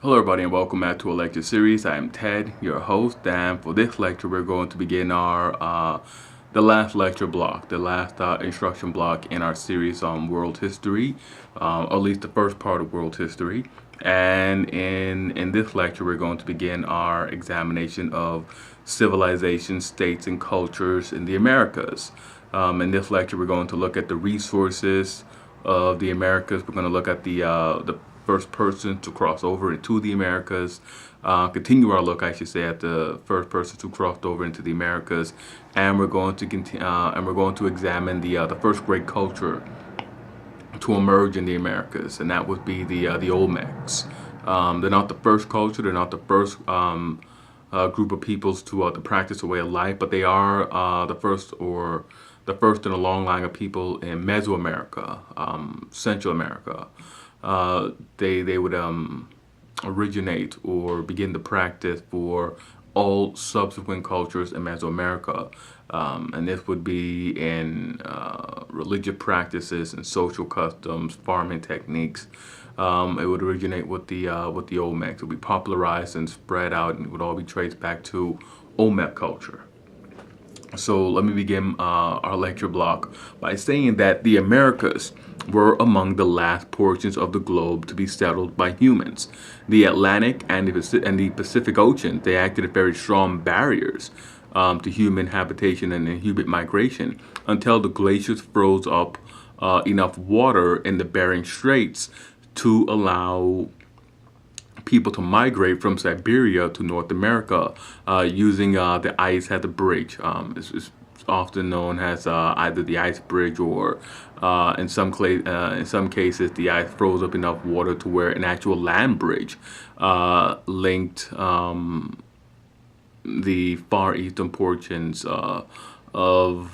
Hello everybody and welcome back to a lecture series. I am Ted, your host, and for this lecture we're going to begin our the last lecture block, the last instruction block in our series on world history, or at least the first part of world history. And in this lecture we're going to begin our examination of civilization, states, and cultures in the Americas. In this lecture we're going to look at the resources of the Americas. We're going to look at the first person to cross over into the Americas, continue our look, I should say, at the first person who crossed over into the Americas, and we're going to examine the first great culture to emerge in the Americas, and that would be the Olmecs. They're not the first culture; they're not the first group of peoples to practice a way of life, but they are the first in a long line of people in Mesoamerica, Central America. They would originate or begin the practice for all subsequent cultures in Mesoamerica, and this would be in religious practices and social customs, farming techniques. It would originate with the Olmecs. It would be popularized and spread out, and it would all be traced back to Olmec culture. So let me begin our lecture block by saying that the Americas were among the last portions of the globe to be settled by humans. The Atlantic and the Pacific Ocean, they acted as very strong barriers to human habitation and human migration until the glaciers froze up enough water in the Bering Straits to allow people to migrate from Siberia to North America using the ice as a bridge. It's often known as either the ice bridge or in some cases the ice froze up enough water to where an actual land bridge linked the far eastern portions of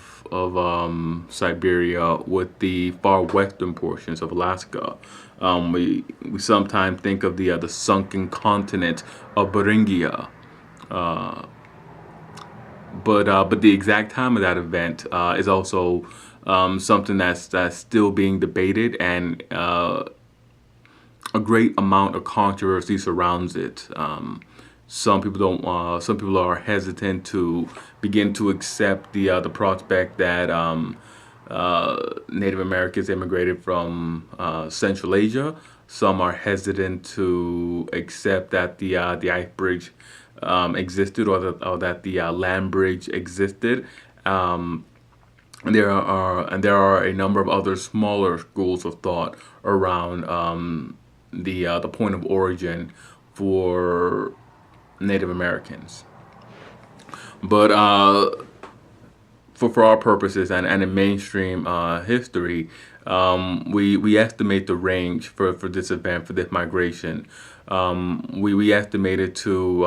Siberia with the far western portions of Alaska. We sometimes think of the sunken continent of Beringia, but the exact time of that event is also something that's still being debated, and a great amount of controversy surrounds it. Some people are hesitant to begin to accept the prospect that Native Americans immigrated from Central Asia. Some are hesitant to accept that the ice bridge existed, or that the land bridge existed. There are a number of other smaller schools of thought around the point of origin for Native Americans. But for our purposes and in mainstream history, we estimate the range for this event, for this migration. We estimate it to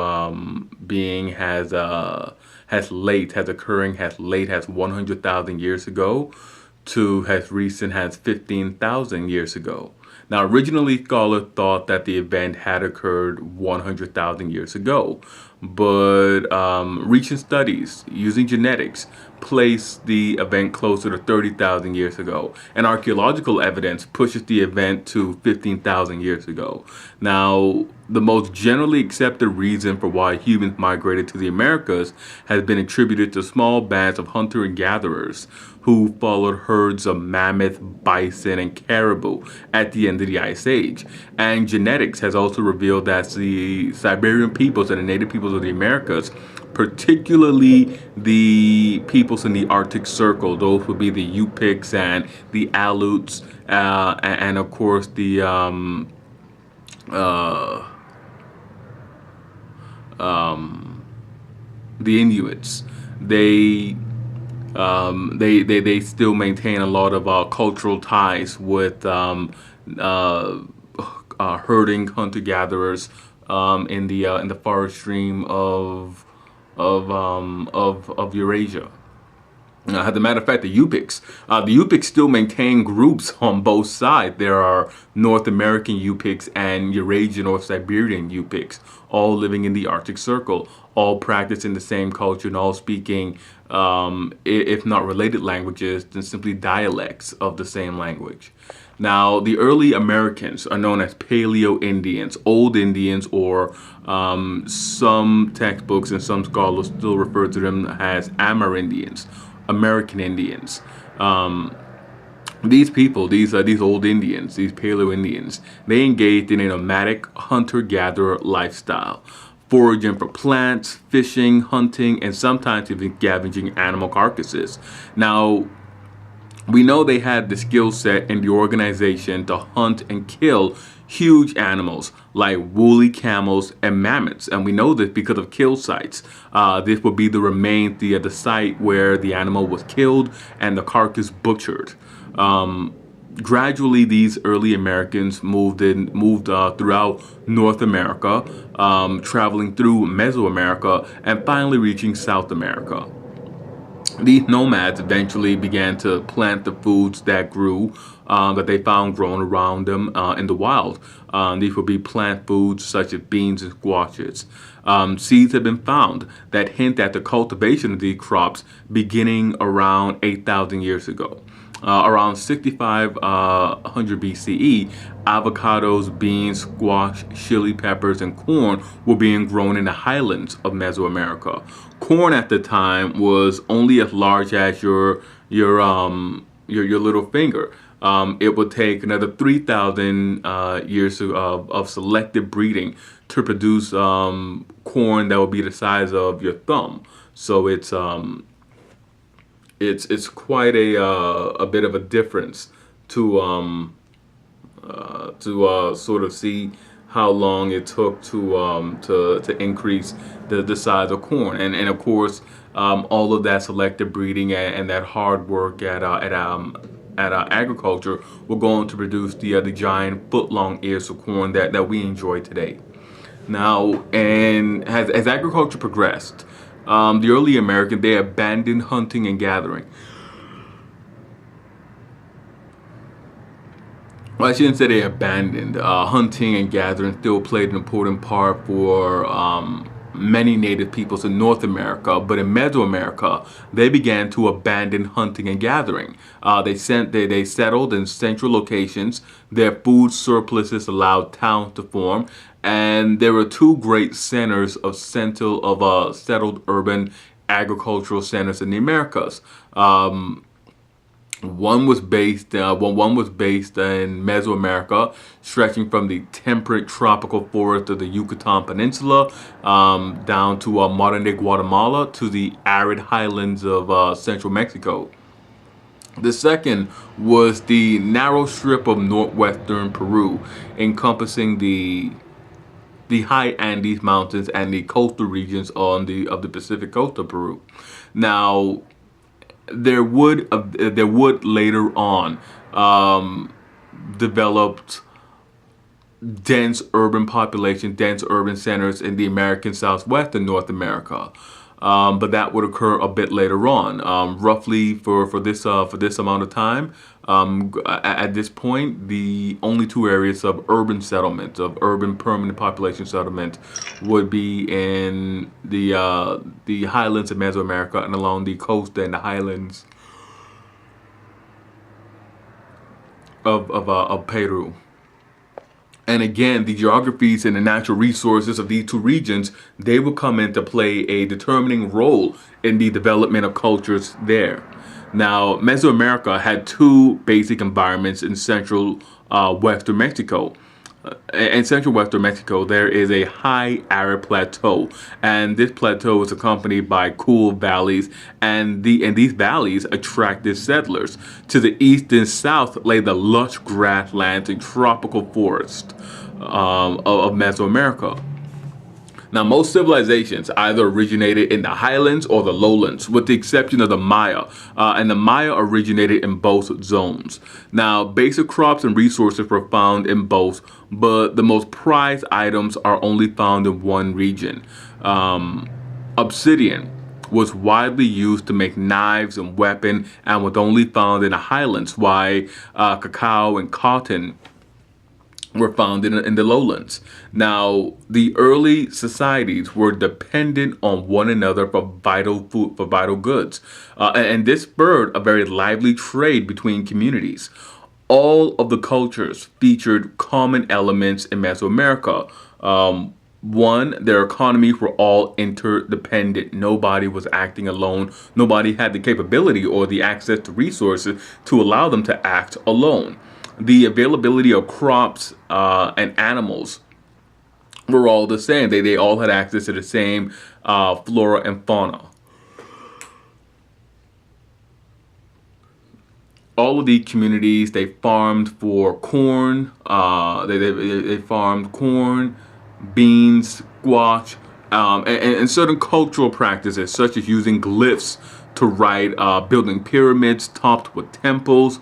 being as occurring as late as 100,000 years ago to as recent as 15,000 years ago. Now, originally, scholars thought that the event had occurred 100,000 years ago, but recent studies using genetics place the event closer to 30,000 years ago, and archaeological evidence pushes the event to 15,000 years ago. Now, the most generally accepted reason for why humans migrated to the Americas has been attributed to small bands of hunter and gatherers who followed herds of mammoth, bison, and caribou at the end of the Ice Age. And genetics has also revealed that the Siberian peoples and the native peoples of the Americas, particularly the peoples in the Arctic Circle, those would be the Yupiks and the Aleuts, and of course the Inuits. They still maintain a lot of cultural ties with herding hunter gatherers in the far extreme of Eurasia. As a matter of fact, the Yupiks still maintain groups on both sides. There are North American Yupiks and Eurasian or Siberian Yupiks, all living in the Arctic Circle, all practicing the same culture and all speaking, if not related languages, then simply dialects of the same language. Now, the early Americans are known as Paleo Indians, Old Indians, or some textbooks and some scholars still refer to them as Amerindians, American Indians. These people, these old Indians, these Paleo Indians, they engaged in a nomadic hunter-gatherer lifestyle, foraging for plants, fishing, hunting, and sometimes even scavenging animal carcasses. Now, we know they had the skill set and the organization to hunt and kill huge animals like woolly camels and mammoths, and we know this because of kill sites. This would be the remains, the site where the animal was killed and the carcass butchered. Gradually, these early Americans moved throughout North America, traveling through Mesoamerica, and finally reaching South America. These nomads eventually began to plant the foods that grew, that they found growing around them in the wild. These would be plant foods such as beans and squashes. Seeds have been found that hint at the cultivation of these crops beginning around 8,000 years ago. Around 6,500 BCE, avocados, beans, squash, chili peppers, and corn were being grown in the highlands of Mesoamerica. Corn at the time was only as large as your little finger. It would take another 3,000 years of selective breeding to produce corn that would be the size of your thumb. So it's quite a bit of a difference to sort of see how long it took to increase the size of corn, and of course all of that selective breeding and that hard work at agriculture will go on to produce the giant foot-long ears of corn that we enjoy today. Now, and as agriculture progressed, the early Americans, they abandoned hunting and gathering. Well, I shouldn't say they abandoned. Hunting and gathering still played an important part for many native peoples in North America, but in Mesoamerica, they began to abandon hunting and gathering. They settled in central locations. Their food surpluses allowed towns to form, and there were two great centers of settled urban agricultural centers in the Americas. One was based in Mesoamerica, stretching from the temperate tropical forest of the Yucatan Peninsula down to modern-day Guatemala to the arid highlands of central Mexico. The second was the narrow strip of northwestern Peru, encompassing the high Andes Mountains and the coastal regions of the Pacific coast of Peru. Now, there would later on developed dense urban population, dense urban centers in the American Southwest and North America. But that would occur a bit later on. Roughly for this amount of time, at this point, the only two areas of urban settlement, of urban permanent population settlement, would be in the highlands of Mesoamerica and along the coast and the highlands of Peru. And again, the geographies and the natural resources of these two regions, they will come in to play a determining role in the development of cultures there. Now, Mesoamerica had two basic environments in central western Mexico. In central western Mexico, there is a high arid plateau, and this plateau is accompanied by cool valleys, and these valleys attracted settlers. To the east and south lay the lush grasslands and tropical forest of Mesoamerica. Now, most civilizations either originated in the highlands or the lowlands, with the exception of the Maya, and the Maya originated in both zones. Now, basic crops and resources were found in both, but the most prized items are only found in one region. Obsidian was widely used to make knives and weapons, and was only found in the highlands, while cacao and cotton were found in the lowlands. Now, the early societies were dependent on one another for vital food, for vital goods, and this spurred a very lively trade between communities. all of the cultures featured common elements in Mesoamerica. One, their economies were all interdependent. Nobody was acting alone. Nobody had the capability or the access to resources to allow them to act alone. The availability of crops and animals were all the same. They all had access to the same flora and fauna. All of these communities, they farmed for corn. They farmed corn, beans, squash, and certain cultural practices, such as using glyphs to write, building pyramids topped with temples,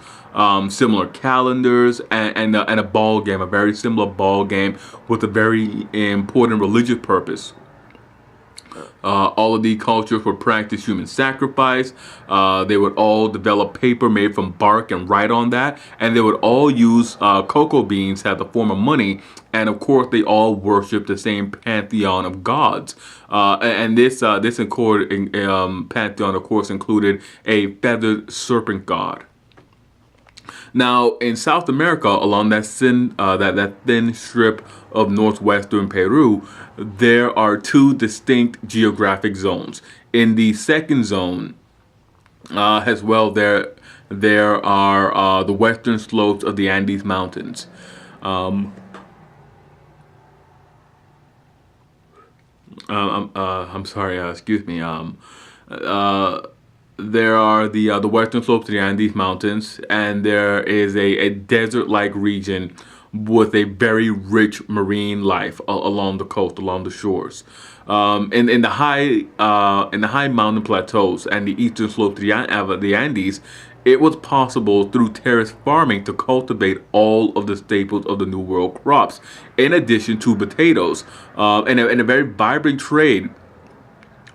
similar calendars, and a ball game, a very similar ball game with a very important religious purpose. All of these cultures would practice human sacrifice. They would all develop paper made from bark and write on that. And they would all use cocoa beans as a form of money. And of course, they all worship the same pantheon of gods. And this pantheon, of course, included a feathered serpent god. Now, in South America, along that thin strip of northwestern Peru, there are two distinct geographic zones. In the second zone, as well, there are the western slopes of the Andes Mountains. I'm sorry. Excuse me. There are the western slopes of the Andes Mountains, and there is a desert-like region with a very rich marine life along the coast, along the shores. In the high mountain plateaus and the eastern slopes of the Andes, it was possible through terrace farming to cultivate all of the staples of the New World crops, in addition to potatoes, and a very vibrant trade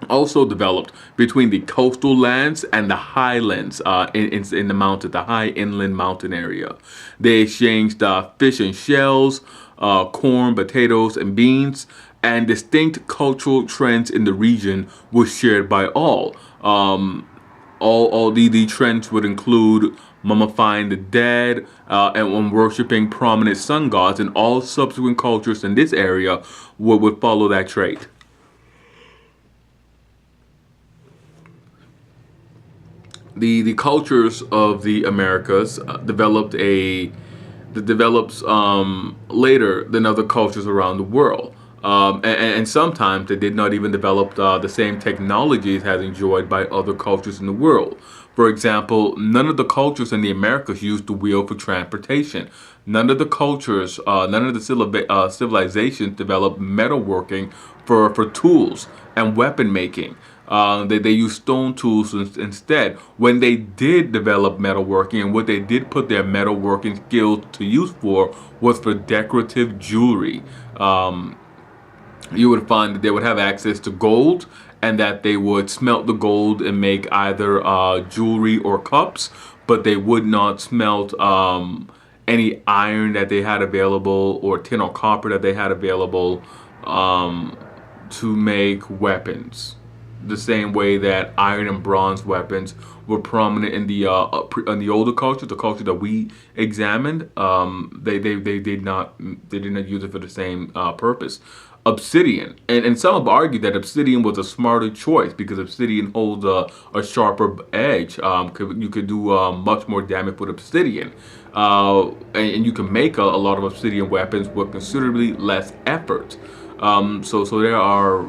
also developed between the coastal lands and the highlands in the mountain, the high inland mountain area. They exchanged fish and shells, corn, potatoes, and beans, and distinct cultural trends in the region were shared by all. All the trends would include mummifying the dead and worshiping prominent sun gods, and all subsequent cultures in this area would follow that trait. The cultures of the Americas developed later than other cultures around the world. And sometimes they did not even develop the same technologies as enjoyed by other cultures in the world. For example, none of the cultures in the Americas used the wheel for transportation. None of the cultures, none of the civilizations developed metalworking for tools and weapon making. They used stone tools instead. When they did develop metalworking, and what they did put their metalworking skills to use for was for decorative jewelry. You would find that they would have access to gold, and that they would smelt the gold and make either jewelry or cups, but they would not smelt any iron that they had available, or tin or copper that they had available to make weapons. The same way that iron and bronze weapons were prominent in the older culture, the culture that we examined, they did not use it for the same purpose. Obsidian, and some have argued that obsidian was a smarter choice because obsidian holds a sharper edge. You could do much more damage with obsidian, and you can make a lot of obsidian weapons with considerably less effort. So there are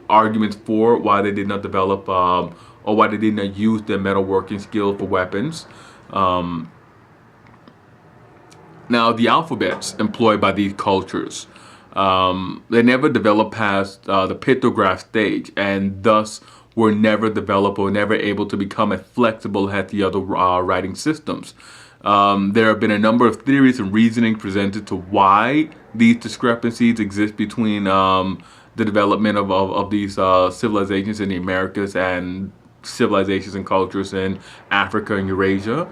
arguments for why they did not develop or why they did not use their metalworking skills for weapons. Now, the alphabets employed by these cultures, they never developed past the pictograph stage, and thus were never developed or never able to become as flexible as the other writing systems. There have been a number of theories and reasoning presented to why these discrepancies exist between the development of these civilizations in the Americas and civilizations and cultures in Africa and Eurasia.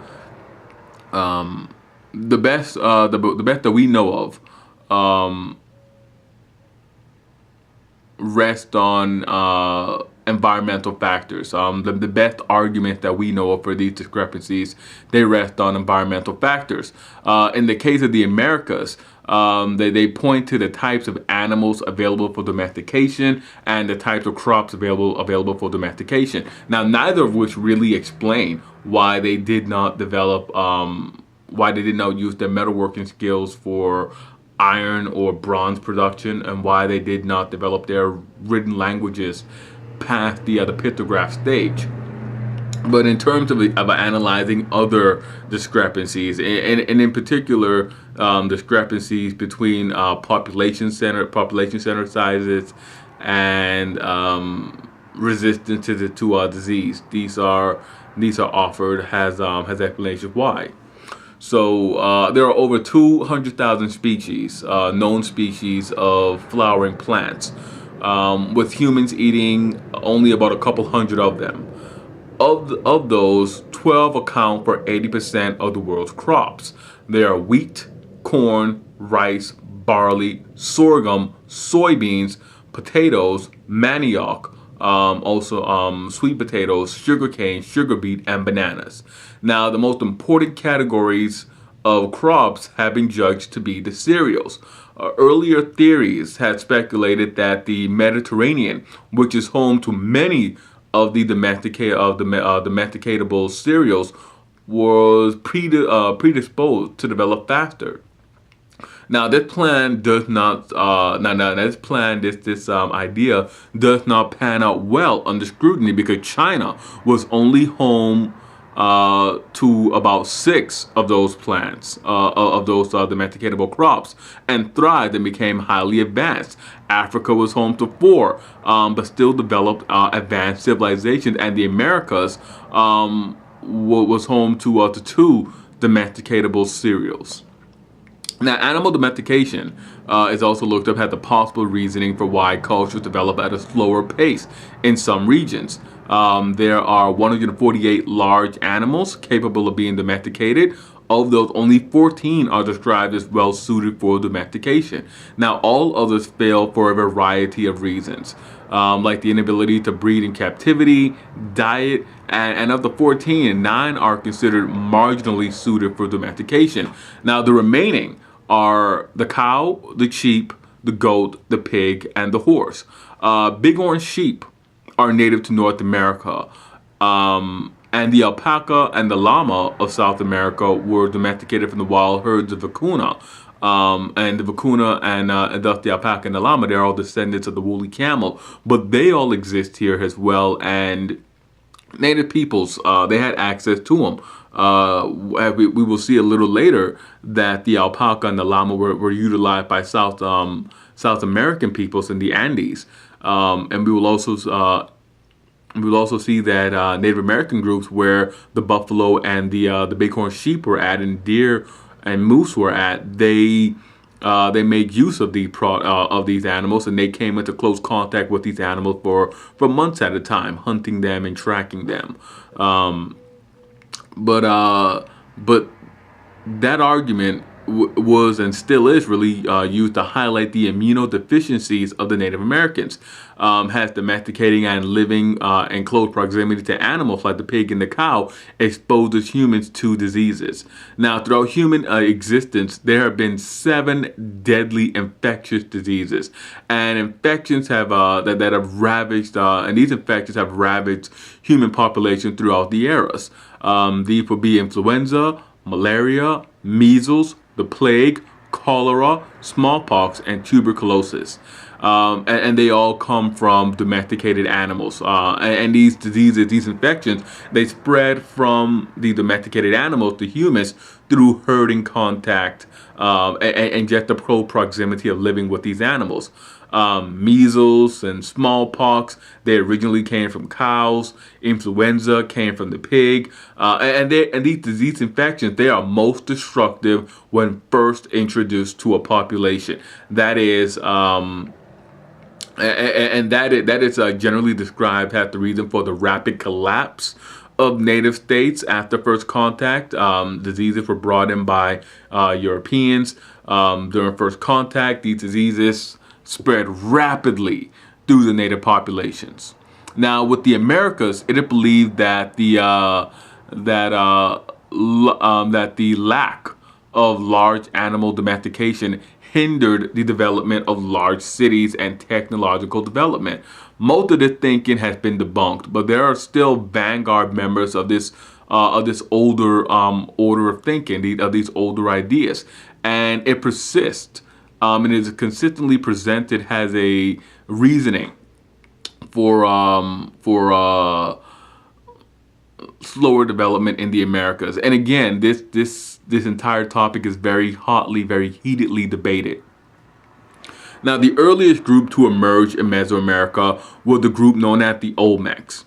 The best that we know of rest on environmental factors. The best argument that we know of for these discrepancies, they rest on environmental factors. In the case of the Americas, they point to the types of animals available for domestication and the types of crops available for domestication. Now, neither of which really explain why they did not develop, why they did not use their metalworking skills for iron or bronze production, and why they did not develop their written languages past the pictograph stage. But in terms of analyzing other discrepancies, and in particular discrepancies between population center sizes and resistance to disease, these are offered as explanations why. So there are over 200,000 species, known species of flowering plants, with humans eating only about a couple hundred of them. Of those, 12 account for 80% of the world's crops. They are wheat, corn, rice, barley, sorghum, soybeans, potatoes, manioc, also sweet potatoes, sugarcane, sugar beet, and bananas. Now, the most important categories of crops have been judged to be the cereals. Earlier theories had speculated that the Mediterranean, which is home to many of the domesticatable cereals, was predisposed to develop faster. Now, this plan does not. This idea does not pan out well under scrutiny, because China was only home to about 6 of those plants, of those domesticatable crops, and thrived and became highly advanced. Africa was home to 4, but still developed advanced civilizations, and the Americas was home to 2 domesticatable cereals. Now, animal domestication is also looked up at the possible reasoning for why cultures develop at a slower pace in some regions. There are 148 large animals capable of being domesticated. Of those, only 14 are described as well suited for domestication. Now, all others fail for a variety of reasons, like the inability to breed in captivity, diet, and of the 14, 9 are considered marginally suited for domestication. Now, the remaining are the cow, the sheep, the goat, the pig, and the horse. Bighorn sheep are native to North America, and the alpaca and the llama of South America were domesticated from the wild herds of vacuna. And the vacuna and thus the alpaca and the llama, they're all descendants of the woolly camel, but they all exist here as well, and native peoples, they had access to them. We will see a little later that the alpaca and the llama were utilized by South American peoples in the Andes, and we will also see that Native American groups, where the buffalo and the bighorn sheep were at, and deer and moose were at, they made use of these animals, and they came into close contact with these animals for months at a time, hunting them and tracking them. But that argument was and still is really used to highlight the immunodeficiencies of the Native Americans, has domesticating and living in close proximity to animals like the pig and the cow exposes humans to diseases. Now, throughout human existence, there have been 7 deadly infectious diseases, and infections have that have ravaged, and these infections have ravaged human population throughout the eras. These would be influenza, malaria, measles, the plague, cholera, smallpox, and tuberculosis. And they all come from domesticated animals. And these diseases, these infections, they spread from the domesticated animals to humans through herding contact and just the close proximity of living with these animals. Measles and smallpox, they originally came from cows. Influenza came from the pig. And these disease infections, they are most destructive when first introduced to a population. That is, that is generally described as the reason for the rapid collapse of native states after first contact. Diseases were brought in by Europeans during first contact. These diseases spread rapidly through the native populations. Now, with the Americas, it is believed that the lack of large animal domestication hindered the development of large cities and technological development. Most of this thinking has been debunked, but there are still vanguard members of this older order of thinking, of these older ideas, and it persists. And is consistently presented as a reasoning for slower development in the Americas. And again, this entire topic is very hotly, very heatedly debated. Now, the earliest group to emerge in Mesoamerica was the group known as the Olmecs.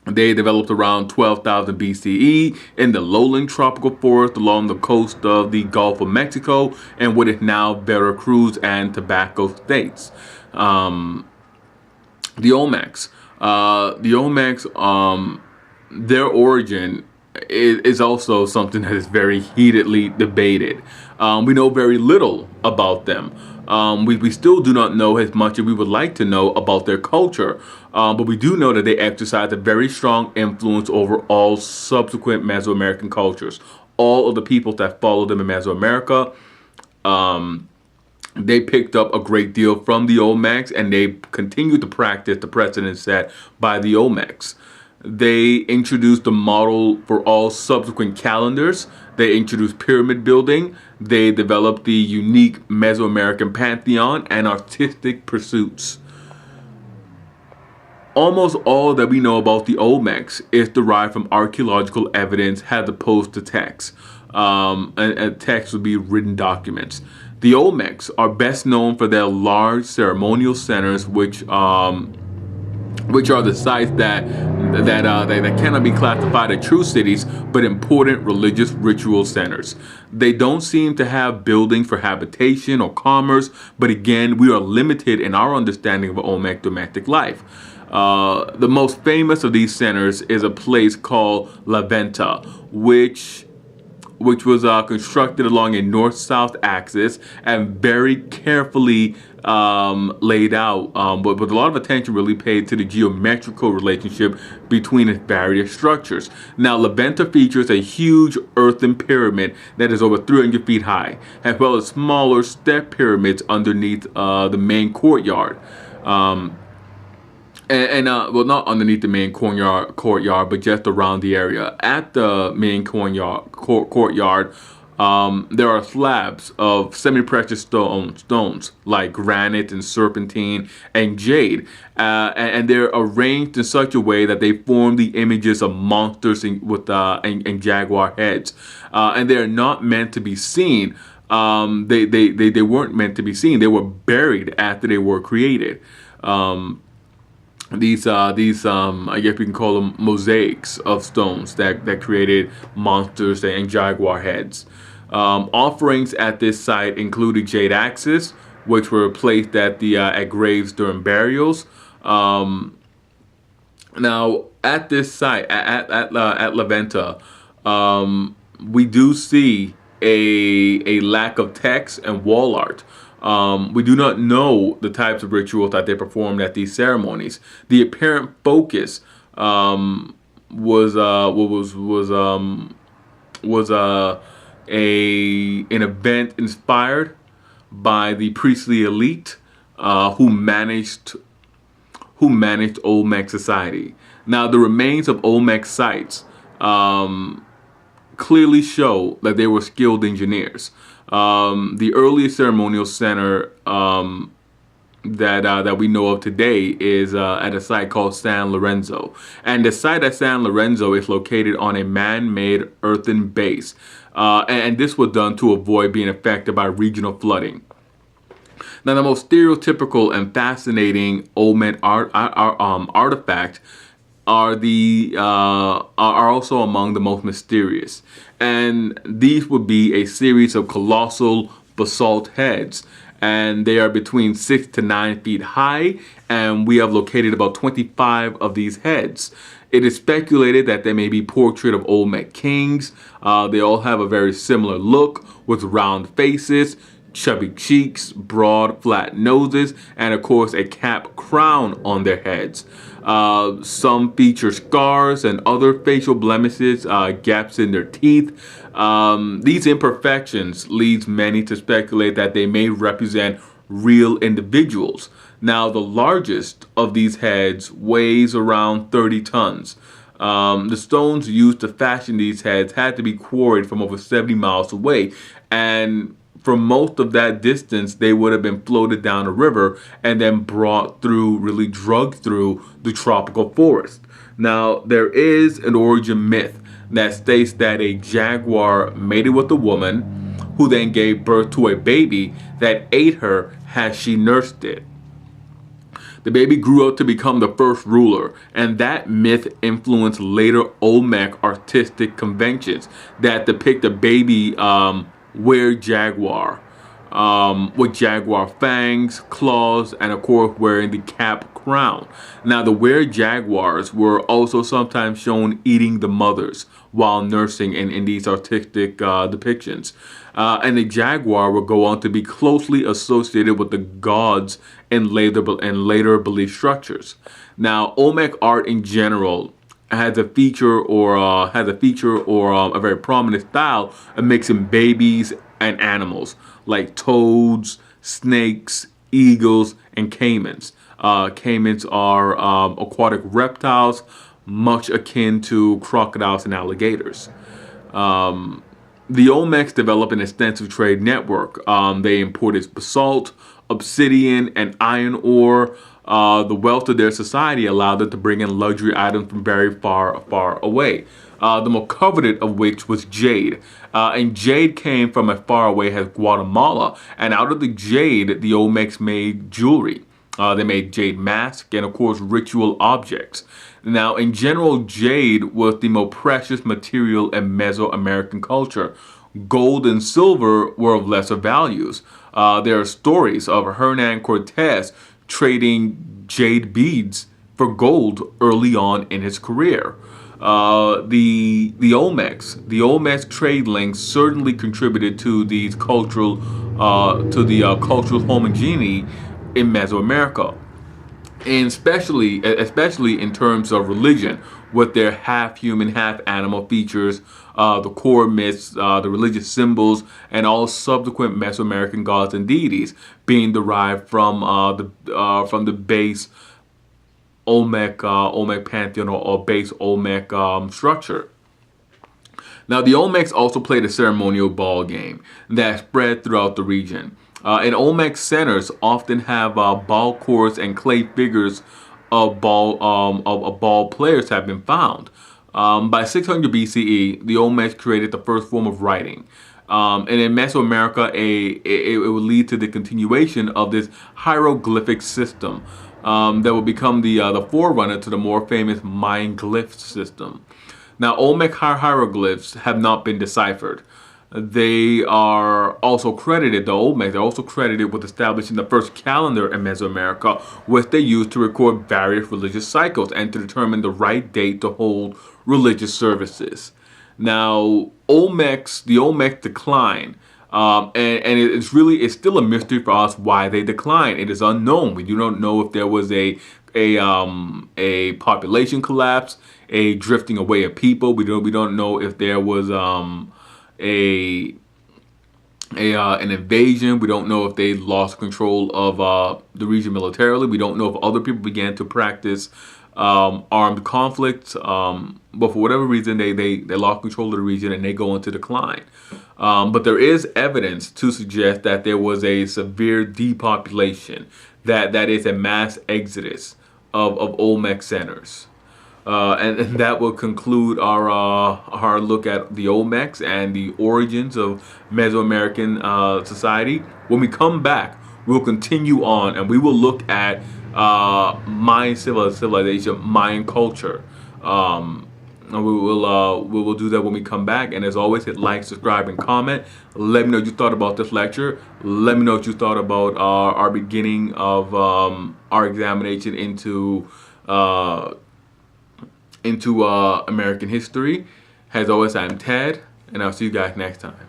They developed around 12,000 BCE in the lowland tropical forest along the coast of the Gulf of Mexico and what is now Veracruz and Tobacco states. The Olmecs. Their origin is also something that is very heatedly debated. We know very little about them. We still do not know as much as we would like to know about their culture, but we do know that they exercise a very strong influence over all subsequent Mesoamerican cultures. All of the peoples that followed them in Mesoamerica, they picked up a great deal from the Olmecs, and they continued to practice the precedent set by the Olmecs. They introduced a model for all subsequent calendars. They introduced pyramid building. They developed the unique Mesoamerican pantheon and artistic pursuits. Almost all that we know about the Olmecs is derived from archaeological evidence as opposed to text. And text would be written documents. The Olmecs are best known for their large ceremonial centers, which are the sites that cannot be classified as true cities, but important religious ritual centers. They don't seem to have buildings for habitation or commerce, but again, we are limited in our understanding of Olmec domestic life. The most famous of these centers is a place called Venta, which was constructed along a north-south axis and very carefully laid out, but with a lot of attention really paid to the geometrical relationship between its various structures. Now, La Venta features a huge earthen pyramid that is over 300 feet high, as well as smaller step pyramids underneath the main courtyard. Well, not underneath the main courtyard, but just around the area. At the main courtyard, there are slabs of semi-precious stones like granite and serpentine and jade, and they're arranged in such a way that they form the images of monsters and jaguar heads, and they are not meant to be seen. They weren't meant to be seen. They were buried after they were created. These I guess we can call them mosaics of stones that created monsters and jaguar heads. Offerings at this site included jade axes, which were placed at graves during burials. Now, at this site, at La Venta, we do see a lack of text and wall art. We do not know the types of rituals that they performed at these ceremonies. The apparent focus was an event inspired by the priestly elite who managed Olmec society. Now, the remains of Olmec sites clearly show that they were skilled engineers. The earliest ceremonial center that we know of today is at a site called San Lorenzo. And the site at San Lorenzo is located on a man-made earthen base. And this was done to avoid being affected by regional flooding. Now, the most stereotypical and fascinating Olmec artifact are also among the most mysterious, and these would be a series of colossal basalt heads, and they are between 6 to 9 feet high, and we have located about 25 of these heads. It is speculated that they may be portrait of Olmec kings. They all have a very similar look with round faces, chubby cheeks, broad, flat noses, and of course a cap crown on their heads. Some feature scars and other facial blemishes, gaps in their teeth. These imperfections leads many to speculate that they may represent real individuals. Now, the largest of these heads weighs around 30 tons. The stones used to fashion these heads had to be quarried from over 70 miles away, and for most of that distance, they would have been floated down a river and then brought through, really drugged through the tropical forest. Now, there is an origin myth that states that a jaguar mated with a woman who then gave birth to a baby that ate her as she nursed it. The baby grew up to become the first ruler, and that myth influenced later Olmec artistic conventions that depict a baby were-jaguar with jaguar fangs, claws, and of course wearing the cap crown. Now, the were-jaguars were also sometimes shown eating the mothers while nursing in these artistic depictions. And the jaguar will go on to be closely associated with the gods in later belief structures. Now, Olmec art in general has a feature or a very prominent style of mixing babies and animals like toads, snakes, eagles, and caimans. Caimans are aquatic reptiles, much akin to crocodiles and alligators. The Olmecs developed an extensive trade network. They imported basalt, obsidian, and iron ore. The wealth of their society allowed them to bring in luxury items from very far away. The most coveted of which was jade. And jade came from as far away as Guatemala. And out of the jade, the Olmecs made jewelry. They made jade masks and, of course, ritual objects. Now, in general, jade was the most precious material in Mesoamerican culture. Gold and silver were of lesser values. There are stories of Hernan Cortez trading jade beads for gold early on in his career. The Olmecs trade links certainly contributed to these cultural cultural homogeneity in Mesoamerica, and especially in terms of religion, with their half human, half animal features, the core myths, the religious symbols, and all subsequent Mesoamerican gods and deities being derived from the base Olmec pantheon or base Olmec structure. Now, the Olmecs also played a ceremonial ball game that spread throughout the region. And Olmec centers often have ball courts and clay figures of ball players have been found. By 600 BCE, the Olmecs created the first form of writing. And in Mesoamerica, it would lead to the continuation of this hieroglyphic system that would become the forerunner to the more famous Mayan glyph system. Now, Olmec hieroglyphs have not been deciphered. They are also credited, the Olmecs, they're also credited with establishing the first calendar in Mesoamerica, which they used to record various religious cycles and to determine the right date to hold religious services. Now, the Olmecs decline, and it's still a mystery for us why they decline. It is unknown. We do not know if there was a population collapse, a drifting away of people. We don't know if there was an invasion. We don't know if they lost control of the region militarily. We don't know if other people began to practice armed conflict, but for whatever reason they lost control of the region and they go into decline. But there is evidence to suggest that there was a severe depopulation, that is a mass exodus of Olmec centers. And that will conclude our look at the Olmecs and the origins of Mesoamerican society. When we come back, we'll continue on and we will look at Mayan civilization, Mayan culture. And we will do that when we come back. And as always, hit like, subscribe, and comment. Let me know what you thought about this lecture. Let me know what you thought about our beginning of our examination into American history. As always, I'm Ted, and I'll see you guys next time.